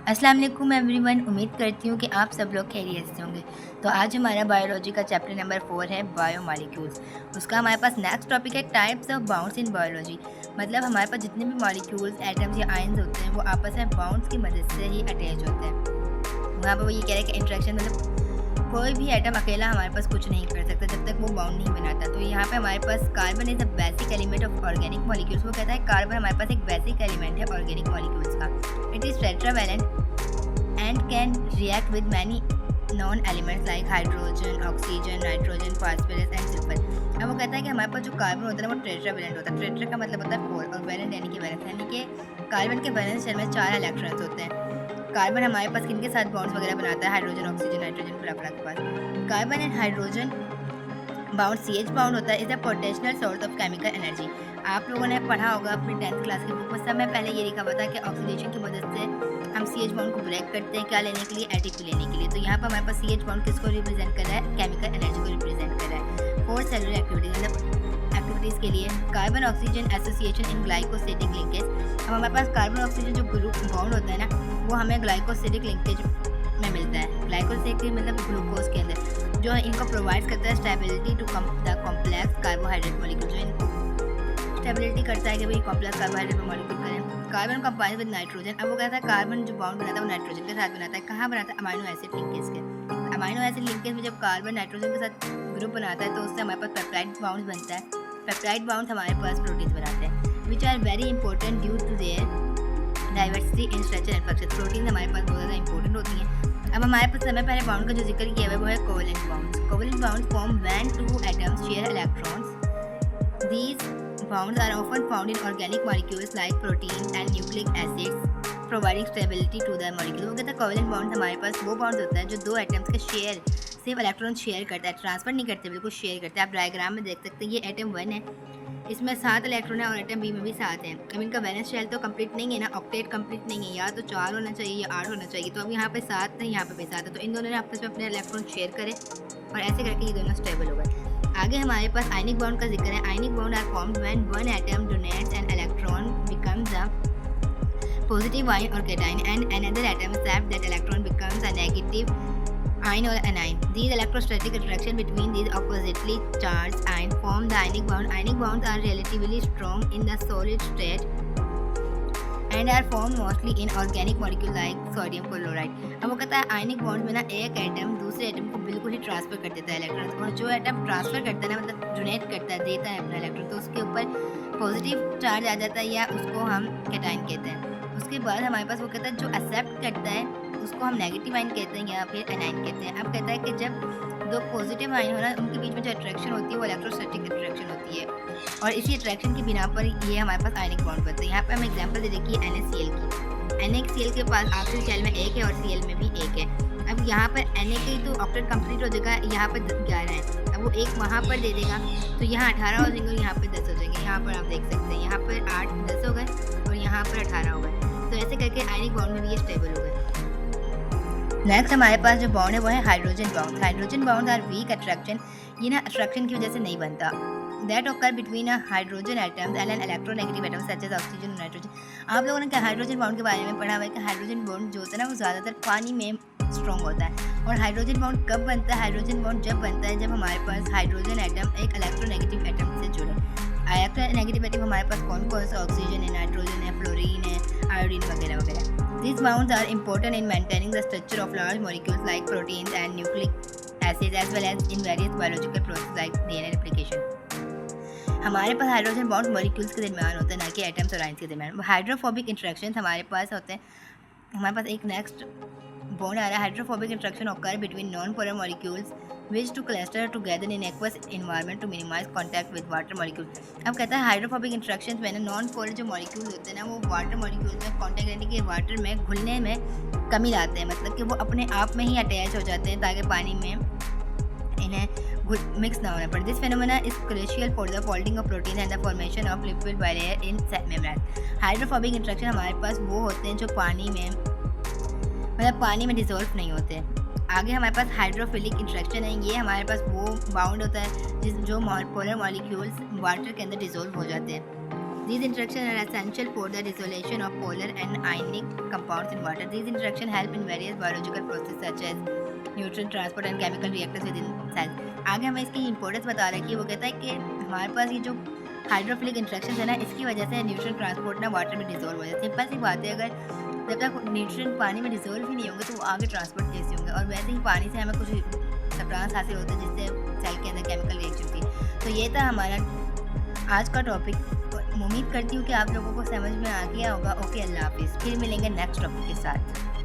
अस्सलाम वालेकुम एवरीवन। उम्मीद करती हूँ कि आप सब लोग खैरियत से होंगे। तो आज हमारा बायोलॉजी का चैप्टर नंबर 4 है बायोमॉलिक्यूल्स। उसका हमारे पास नेक्स्ट टॉपिक है types of bounds in biology. मतलब हमारे पास जितने भी मॉलिक्यूल्स, एटम्स या आयंस होते हैं वो आपस में बाउंड्स की मदद से ही अटैच होते हैं। वहाँ पर वो ये कह रहे हैं कि इंट्रैक्शन मतलब कोई भी एटम अकेला हमारे पास कुछ नहीं कर सकता जब तक वो बाउंड नहीं बनाता। तो यहाँ पे हमारे पास carbon is a basic element of organic molecules. वो कहता है कार्बन हमारे पास एक बेसिक एलिमेंट है ऑर्गेनिक मॉलिक्यूल्स का। It is tetravalent and can react with many known elements like hydrogen, oxygen, nitrogen, phosphorus and sulfur। अब वो कहता है कि हमारे पास जो कार्बन होता है वो टेट्रावैलेंट होता है। टेट्रा का मतलब होता है 4 और वैलेंट यानी कि वैलेंस, यानी कि कार्बन के वैलेंस शेल में 4 इलेक्ट्रॉन्स होते हैं। कार्बन हमारे पास किनके साथ बॉन्ड्स वगैरह बनाता है? हाइड्रोजन, ऑक्सीजन, नाइट्रोजन, फिर अपना के पास carbon and hydrogen bound CH bound होता है is a potential source of chemical energy. आप लोगों ने पढ़ा होगा अपनी 10th क्लास की बुक में, सब में पहले ये लिखा हुआ था कि ऑक्सीडेशन की मदद से हम CH बाउंड को ब्रेक करते हैं, क्या लेने के लिए? ATP लेने के लिए। तो यहाँ पर हमारे पास CH बाउंड किसको रिप्रेजेंट कर रहा है? केमिकल एनर्जी को रिप्रेजेंट कर रहा है फॉर सेलुलर एक्टिविटीज, मतलब एक्टिविटीज़ के लिए। Carbon oxygen association in glycosidic linkage. अब हमारे पास कार्बन ऑक्सीजन जो ग्रुप बाउंड होता है ना, वो हमें ग्लाइकोसिडिक लिंकेज में मिलता है। ग्लाइकोसिडिक मतलब ग्लूकोज के अंदर, जो इनको प्रोवाइड करता है stability to the complex carbohydrate molecule, जो इनको स्टेबिलिटी करता है कि भाई कॉम्प्लेक्स कार्बोहाइड्रेट मॉलिक्यूल करें। Carbon combine with nitrogen. अब वो कहता है कार्बन जो बाउंड बनाता है वो नाइट्रोजन के साथ बनाता है। कहाँ बनाता है? अमाइनो एसिड लिंकेज के। अमाइनो एसिड लिंकेज में जब कार्बन नाइट्रोजन के साथ ग्रुप बनाता है तो उससे हमारे पास पेप्टाइड बाउंड बनता है। पेप्टाइड बाउंड हमारे पास प्रोटीन बनाते हैं which are very important due to their diversity in structure and function. Protein हमारे पास बहुत ज़्यादा इंपॉर्टेंट होती हैं। अब हमारे पास समय पहले बाउंड का जो जिक्र किया हुआ है वो है covalent bonds. Covalent bonds form when two atoms share electrons. These bonds are often found in organic molecules like protein and nucleic acids providing stability to the molecule. वो कहता है कोवेलेंट बाउंड्स हमारे पास वो बाउंड्स होता है जो दो एटम्स के शेयर सिर्फ इलेक्ट्रॉन शेयर करता है, ट्रांसफर नहीं करते, बिल्कुल शेयर करते हैं। आप डायग्राम में देख सकते हैं ये एटम 1 है, इसमें 7 इलेक्ट्रॉन है और एटम बी में भी 7 है। अब इनका वैलेंस शेल तो कंप्लीट नहीं है ना, ऑक्टेट कंप्लीट नहीं है, या तो 4 होना चाहिए या 8 होना चाहिए। तो अब यहाँ पे 7 है, यहाँ पे भी 7 है, तो इन दोनों ने आपस में अपने इलेक्ट्रॉन शेयर करे और ऐसे करके ये दोनों स्टेबल हो गए। आगे हमारे पास आयनिक बाउंड का जिक्र है। Ionic bound are formed when one atom donates an electron becomes a positive ion or cation and another atom accepts that electron becomes a negative ion or anion. These electrostatic attraction between these oppositely charged ions form the ionic bond. Ionic bonds are relatively strong in the solid state and are formed mostly in organic molecule like sodium chloride। अब वो कहता है ionic bond में ना एक atom दूसरे atom को बिल्कुल ही ट्रांसफर कर देता है इलेक्ट्रॉन, और जो एटम ट्रांसफर करता है ना, मतलब डोनेट करता है, देता है अपना इलेक्ट्रॉन, तो उसके ऊपर पॉजिटिव चार्ज आ जाता है या उसको हम कैटाइन कहते हैं। उसके बाद हमारे पास वो कहता है जो एक्सेप्ट करता है उसको हम नेगेटिव आयन कहते हैं या फिर एनाइन कहते हैं। अब कहता है कि जब दो पॉजिटिव आयन हो ना, उनके बीच में जो अट्रैक्शन होती है वो इलेक्ट्रोस्टैटिक अट्रैक्शन होती है, और इसी अट्रैक्शन की बिना पर ये हमारे पास आयनिक बॉन्ड बनते हैं। यहाँ पे हम एग्जांपल दे देखिए NaCl की। NaCl के पास आखिरी शेल में 1 है और Cl में भी 1 है। अब यहाँ पर Na की तो ऑक्टेट कंप्लीट हो जाएगा, यहाँ पर 11 है। अब वो एक वहाँ पर दे देगा तो यहाँ 18 हो जाएंगे और यहाँ पर 10 हो जाएंगे। यहाँ पर आप देख सकते हैं यहाँ पर 8 10 हो गए और यहाँ पर 18 हो गए। तो ऐसे करके आयनिक बाउंड में भी ये स्टेबल हो गए। नेक्स्ट हमारे पास जो बाउंड है वो है hydrogen bond. Hydrogen bond are weak attraction. ये ना अट्रैक्शन की वजह से नहीं बनता। That occur between a hydrogen atoms and an electronegative atom such as oxygen और नाइट्रोजन। आप लोगों ने क्या हाइड्रोजन बाउंड के बारे में पढ़ा हुआ है कि हाइड्रोजन बाउंड जो होता है ना वो ज़्यादातर पानी में स्ट्रॉन्ग होता है। और हाइड्रोजन बाउंड कब बनता है? हाइड्रोजन बाउंड जब बनता है जब हमारे पास हाइड्रोजन एटम एक इलेक्ट्रोनेगेटिव एटम से जुड़े। इलेक्ट्रोनेगेटिव एटम हमारे पास कौन कौन सा? ऑक्सीजन है, नाइट्रोजन है, फ्लोरीन है, आयोडीन वगैरह वगैरह। These bonds are important in maintaining the structure of large molecules like proteins and nucleic acids as well as in various biological processes like DNA replication। हमारे पास हाइड्रोजन बॉन्ड मॉलिक्यूल्स के दरमियान होते हैं, ना कि एटम्स और आयंस के दरमियान। हाइड्रोफोबिक इंट्रैक्शन हमारे पास होते हैं। हमारे पास एक नेक्स्ट बॉन्ड आ रहा है। Hydrophobic interaction occur between non polar molecules which to cluster together in aqueous environment to minimize contact with water molecule। अब कहता है हाइड्रोफोबिक इंट्रैक्शन में ना नॉन पोलर जो मॉलिक्यूल होते हैं ना वो वाटर मॉलिक्यूल में कॉन्टैक्ट यानी कि वाटर में घुलने में कमी लाते हैं, मतलब कि वो अपने आप में ही अटैच हो जाते हैं ताकि पानी में इन्हें मिक्स ना होना पड़े। This phenomena is crucial for the folding of protein and the formation of lipid bilayer in cell membrane. Hydrophobic interaction हमारे पास वो होते हैं जो पानी में मतलब पानी में डिसॉल्व नहीं होते। आगे हमारे पास हाइड्रोफिलिक इंट्रैक्शन है। ये हमारे पास वो बाउंड होता है जो पोलर मॉलिक्यूल्स वाटर के अंदर डिसॉल्व हो जाते हैं। These interactions are essential for the dissolution of polar and ionic compounds in water. These interactions help in various biological processes such as nutrient transport and chemical reactors within cells. आगे हमें इसकी importance बता रहा है कि वो कहता है कि हमारे पास ये जो हाइड्रोफिलिक इंट्रैक्शन है ना, इसकी वजह से न्यूट्रिएंट ट्रांसपोर्ट ना वाटर में डिजोल्व हो जाए। सिंपल सी बात है, अगर जब तक न्यूट्रिएंट पानी में डिजोल्व ही नहीं होंगे तो वो आगे ट्रांसपोर्ट कैसे होंगे। और वैसे ही पानी से हमें कुछ सब्सटेंस हासिल होता है जिससे सेल के अंदर केमिकल रिएक्शन होती है। तो ये था हमारा आज का टॉपिक। उम्मीद करती हूँ कि आप लोगों को समझ में आ गया होगा। ओके, अल्लाह हाफिज़। फिर मिलेंगे नेक्स्ट टॉपिक के साथ।